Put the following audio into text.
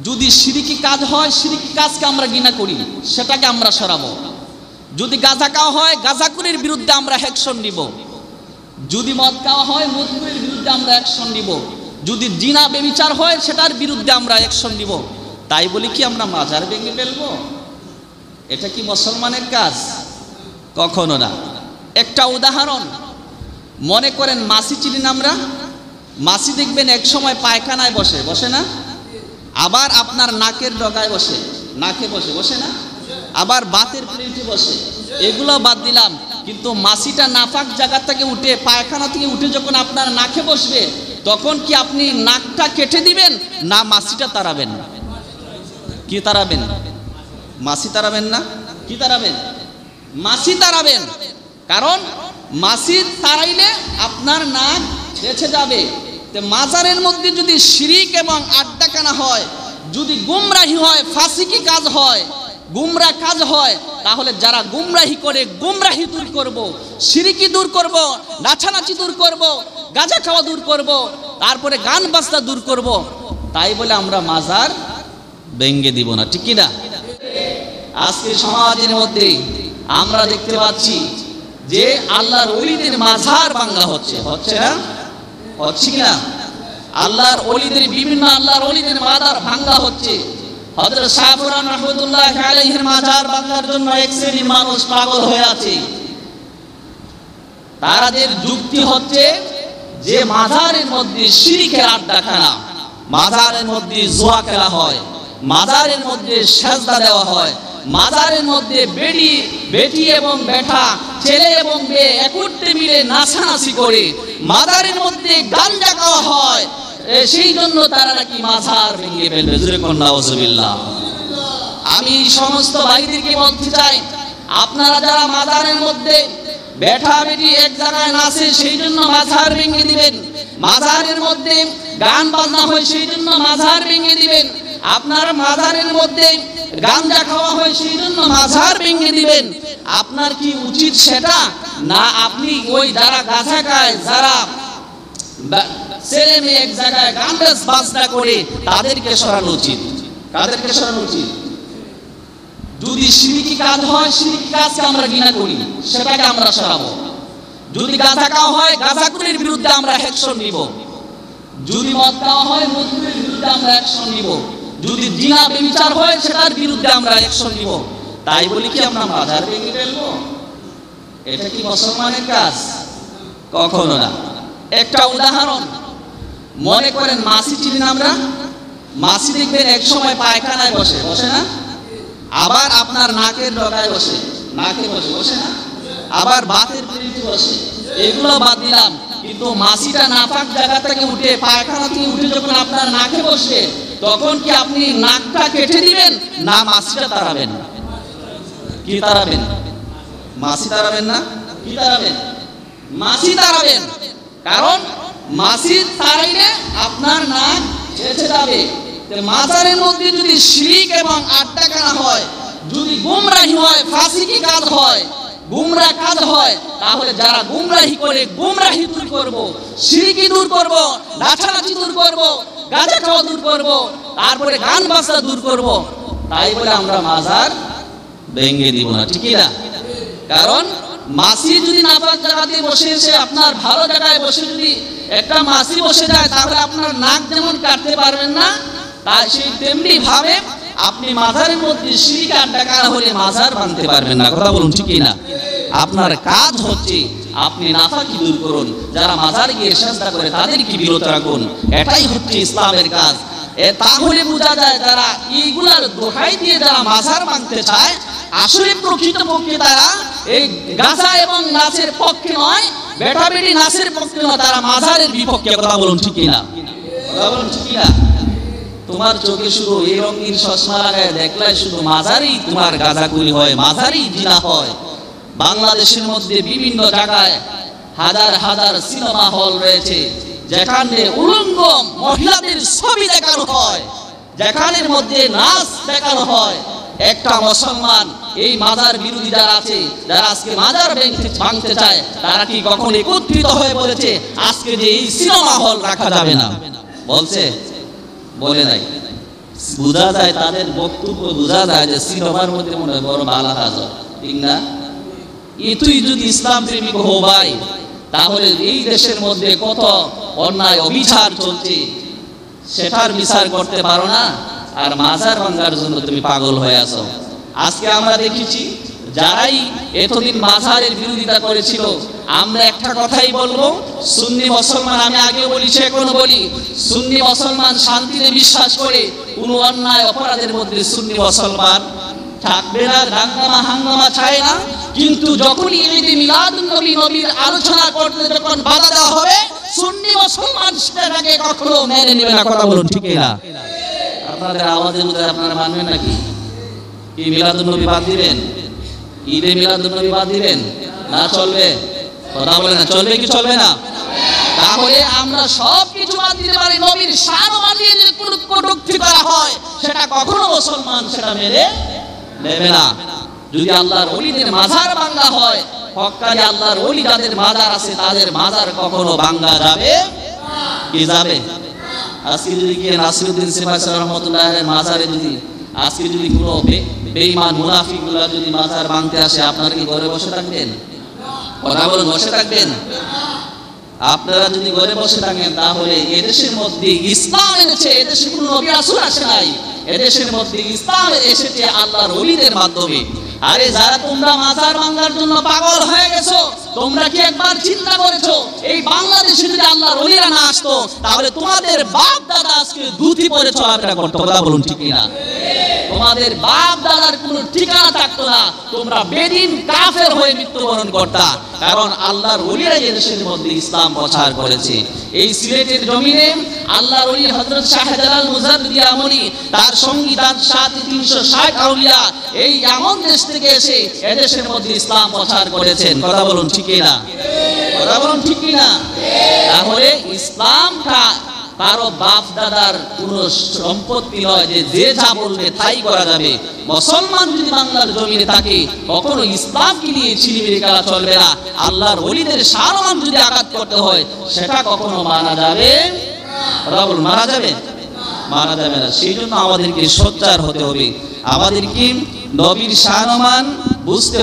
যদি শিরকি কাজ হয়, শিরকি কাজকে আমরা ঘৃণা করি, সেটাকে আমরা সরাবো। যদি গাঁজা খাওয়া হয়, গাঁজাখুরির বিরুদ্ধে আমরা অ্যাকশন নিব। যদি মদ খাওয়া হয়, মদখুরির বিরুদ্ধে আমরা অ্যাকশন নিব। যদি জিনা ব্যভিচার হয়, সেটার বিরুদ্ধে আমরা অ্যাকশন নিব। তাই বলি কি আমরা মাজার ভেঙে ফেলবো? এটা কি মুসলমানের কাজ? কখনো না। একটা উদাহরণ, মনে করেন মাছি চিনি না আমরা? মাছি দেখবেন এক সময় পায়খানায় বসে, বসে না? আবার আপনার নাকের ডগায় বসে, নাকে বসে, বসে না? আবার বাতের প্লেটে বসে। এগুলো বাদ দিলাম, কিন্তু মাছিটা নাপাক জায়গা থেকে উঠে, পায়খানা থেকে উঠে যখন আপনার নাকে বসবে, তখন কি আপনি নাকটা কেটে দিবেন না মাছিটা তাড়াবেন? কি তাড়াবেন? মাছি তাড়াবেন না? কি তাড়াবেন? মাছি তাড়াবেন। কারণ মাছি তাড়াইলে আপনার নাক বেঁচে যাবে। মাজারের মধ্যে যদি শিরিক এবং আড্ডাখানা হয়, যদি গুমরাহি হয়, ফাসিকি কাজ হয়, গুমরা কাজ হয়, তাহলে যারা গুমরাহি করে গুমরাহি দূর করব, শিরিকি দূর করব, নাচানাচি দূর করব, গাঁজা খাওয়া দূর করব, তারপরে গান বাজনা দূর করব। তাই বলে আমরা মাজার ভেঙে দিব না, ঠিক কি না? আজকে সমাজের মধ্যে আমরা দেখতে পাচ্ছি যে আল্লাহর ওলিদের মাজার ভাঙা হচ্ছে, হচ্ছে না? হচ্ছে কিনা? আল্লাহর ওলিদের, বিভিন্ন আল্লাহর ওলিদের মাজার ভাঙা হচ্ছে। হযরত শাহপুরান রাহমাতুল্লাহ আলাইহির মাজার ভাঙার জন্য এক শ্রেণীর মানুষ পাগল হয়ে আছে। তাদের যুক্তি হচ্ছে যে মাজারের মধ্যে শিরকের আড্ডাখানা, মাজারের মধ্যে জুয়া খেলা হয়, মাজারের মধ্যে সেজদা দেওয়া হয়, মাজারের মধ্যে বেটি এবং বেটা, ছেলে এবং মেয়ে একত্রে মিলে নাচানাচি করে, মাজারের মধ্যে গাঁজা খাওয়া হয়। সেই জন্য তারা নাকি মাজার ভেঙে ফেলবে। জোরে কোন নাউজুবিল্লাহ। আমি সমস্ত ভাইদেরকে বলতে চাই, আপনারা যারা মাজারের মধ্যে বেটা বেটি এক জায়গায় নাচে, সেই জন্য মাজার ভেঙে দিবেন। মাজারের মধ্যে গান বাজনা হয়, সেই জন্য মাজার ভেঙে দিবেন। আপনার মাজারের মধ্যে গাঁজা খাওয়া হয়, সেই জন্য মাজার ভেঙে দিবেন। আপনার কি উচিত সেটা? না আপনি ওই যারা গাঁজা খায়, যারা ছেলে মেয়ে এক জায়গায় গান বাজনা করে, তাদেরকে সরানো উচিত। তাদেরকে সরানো উচিত। যদি শিরকি কাজ হয়, শিরকি কাজকে আমরা ঘৃণা করি, সেটাকে আমরা সরাবো। যদি গাঁজা খাওয়া হয়, গাঁজাখুরির বিরুদ্ধে আমরা অ্যাকশন নিব। যদি মদ খাওয়া হয়, মদখুরির বিরুদ্ধে আমরা অ্যাকশন নিব। যদি জিনা ব্যভিচার হয়, সেটার বিরুদ্ধে আমরা অ্যাকশন নিব। তাই বলি কি আমরা মাজার ভেঙে ফেলবো? এটা কি মুসলমানের কাজ? কখনো না। একটা উদাহরণ, মনে করেন মাছি চিনি না আমরা? মাছি দেখবেন এক সময় পায়খানায় বসে, বসে না? আবার আপনার নাকের ডগায় বসে, নাকে বসে, বসে না? আবার বাতের প্লেটে বসে। এগুলো বাদ দিলাম, কিন্তু মাছিটা নাপাক জায়গা থেকে উঠে, পায়খানা থেকে উঠে যখন আপনার নাকে বসবে, তখন কি আপনি নাকটা কেটে দিবেন না মাছিটা তাড়াবেন? কি তাড়াবেন? মাছি তাড়াবেন না? কি তাড়াবেন? মাছি তাড়াবেন। কারণ মাছি তাড়াইলে আপনার নাক বেঁচে যাবে। মাজারের মধ্যে যদি শিরক এবং আড্ডাখানা হয়, যদি গুমরাহি হয়, ফাসিকি কাজ হয়, গুমরা কাজ হয়, তাহলে যারা গুমরাহি করে গুমরাহি দূর করব, শিরকি দূর করব, নাচানাচি দূর করব, গাঁজা খাওয়া দূর করব, তারপরে গান বাজনা দূর করব। তাই বলে আমরা মাজার ভেঙে দিব না, ঠিক না? কারণ মাছি যদি নাপাক জায়গাতে বসে এসে আপনার ভালো জায়গায় বসে যদি একটা মাছি বসে যায়, তাহলে আপনার নাক যেমন কাটতে পারবেন না, তাই সেই তেমনি ভাবে আপনি মাজারের মধ্যে শিরক আড্ডাখানা হলে মাজার ভাঙতে পারবেন না। কথা বলুন, ঠিক না? আপনার কাজ হচ্ছে আপনি নাফাকি দূর করুন, যারা মাজার গিয়ে সেজদা করে তাদেরকে বিরত রাখুন। এটাই হচ্ছে ইসলামের কাজ। তাহলে বোঝা যায় যারা এইগুলার দোহাই দিয়ে যারা মাজার ভাঙতে চায়, আসলে প্রকৃতপক্ষে তারা এই গাঁজা এবং নাচের পক্ষে নয়, বেটা বেটি নাচের পক্ষে নয়, তারা মাজারের বিপক্ষে। কথা বলুন, ঠিক না? কথা বলুন, ঠিক না? তোমার চোখে শুধু এই রঙিন চশমা লাগায় দেখলে শুধু মাজারেই তোমার গাঁজাখুরি হয়, মাজারেই জিনা হয়। বাংলাদেশের মধ্যে বিভিন্ন জায়গায় হাজার হাজার সিনেমা হল রয়েছে, যেখানে উলঙ্গ মহিলাদের ছবি দেখানো হয়, যেখানের মধ্যে নাচ দেখানো হয়। একটা মুসলমান এই মাজার বিরোধী যারা আছে, যারা আজকে মাজার ভাঙতে চায়, তারা কি কখন একত্রিত হয়ে বলেছে আজকে যে এই সিনেমা হল রাখা যাবে না? বলছে? বলে নাই। বোঝা যায় তাদের বক্তব্য, বোঝা যায় যে সিনেমার মধ্যে মনে হয় বড় বালা হাজার, ঠিক না? তুই যদি ইসলাম প্রেমিক হো ভাই, তাহলে এই দেশের মধ্যে কত অন্যায় অবিচার চলছে সেটার বিচার করতে পারো না, আর মাজার ভাঙার জন্য তুমি পাগল হয়ে আছো। আজকে আমরা দেখেছি যারাই এতদিন মাজারের বিরোধিতা করেছিল, আমরা একটা কথাই বলবো, সুন্নি মুসলমান, আমি আগে বলেছি এখনো বলি, সুন্নি মুসলমান শান্তিতে বিশ্বাস করে, কোনো অন্যায় অপরাধের মধ্যে সুন্নি মুসলমান থাকবে না, দাঙ্গামা হাঙ্গামা চায় না। কিন্তু যখনই ঈদে মিলাদুন নবী, নবীর আলোচনা করতে যখন বাধা দেওয়া হবে, সুন্নি মুসলমান সেটাকে কখনো মেনে নেবে না। কথা বলুন ঠিক না? আপনাদের আওয়াজের মধ্যে আপনারা মানবেন নাকি? কি মিলাদুন নবী বাদ দিবেন? ঈদে মিলাদুন নবী বাদ দিবেন না? চলবে? কথা বলে না, চলবে কি চলবে না? তাহলে আমরা সব কিছু বাদ দিতে পারি, নবীর শান বানিয়ে যদি কোনো কটূক্তি করা হয়, সেটা কখনো মুসলমান সেটা মেনে নেবে না। যদি আল্লাহর ওলিদের মাজার ভাঙা হয়, হক্কানি আল্লাহর ওলি যাদের মাজার আছে তাদের মাজার কখনো ভাঙা যাবে কি যাবে? আজকে যদি গিয়ে নাসিরউদ্দিন সিফাত রহমাতুল্লাহের মাজারে যদি আজকে যদি কোনো বেঈমান মুনাফিকগুলা যদি মাজার ভাঙতে আসে, আপনারা কি ঘরে বসে থাকবেন? কথা বলুন, বসে থাকবেন? আপনারা যদি ঘরে বসে থাকেন, তাহলে এদেশের মধ্যে ইসলাম এনেছে, এদেশে কোনো নবী রাসূল আসে নাই, এদেশের মধ্যে ইসলাম এসেছে আল্লাহর ওলিদের মাধ্যমে। আরে যারা তোমরা মাজার ভাঙার জন্য পাগল হয়ে গেছো, তোমরা কি একবার চিন্তা করেছো এই বাংলাদেশে যদি আল্লাহর ওলিরা না আসতো, তাহলে তোমাদের বাপ দাদা আজকে ধুতি পরে চলাফেরা করতো? কথা বলুন ঠিক না? তোমাদের বাপ দাদার কোনো ঠিকানা থাকতো না, তোমরা বেদিন কাফের হয়ে মৃত্যুবরণ করতা। কারণ আল্লাহর ওলিরা এই দেশের মধ্যে ইসলাম প্রচার করেছে। এই সিলেটের জমিনে আল্লাহর ওলি হযরত শাহজালাল মুজাদ্দিদি আমলি, তার সঙ্গী তার সাথে 360 আউলিয়া এই এমন দেশ থেকে এসে এদেশের মধ্যে ইসলাম প্রচার করেছেন। কথা বলুন ঠিক না? কথা বলুন ঠিক না? তাহলে ইসলামটা কারো বাপ দাদার কোনো সম্পত্তি নয় যে যে যা বলবে তাই করা যাবে। মুসলমান যদি বাংলার জমিনে থাকে, কখনো ইসলামকে নিয়ে ছিনিমিনি খেলা চলবে না। আল্লাহর ওলিদের সম্মান যদি আঘাত করতে হয়, সেটা কখনো মানা যাবে না। মানা যাবে? মানা যাবে না। সেই জন্য আমাদেরকে সোচ্চার হতে হবে, আমাদেরকে নবীর সম্মান বুঝতে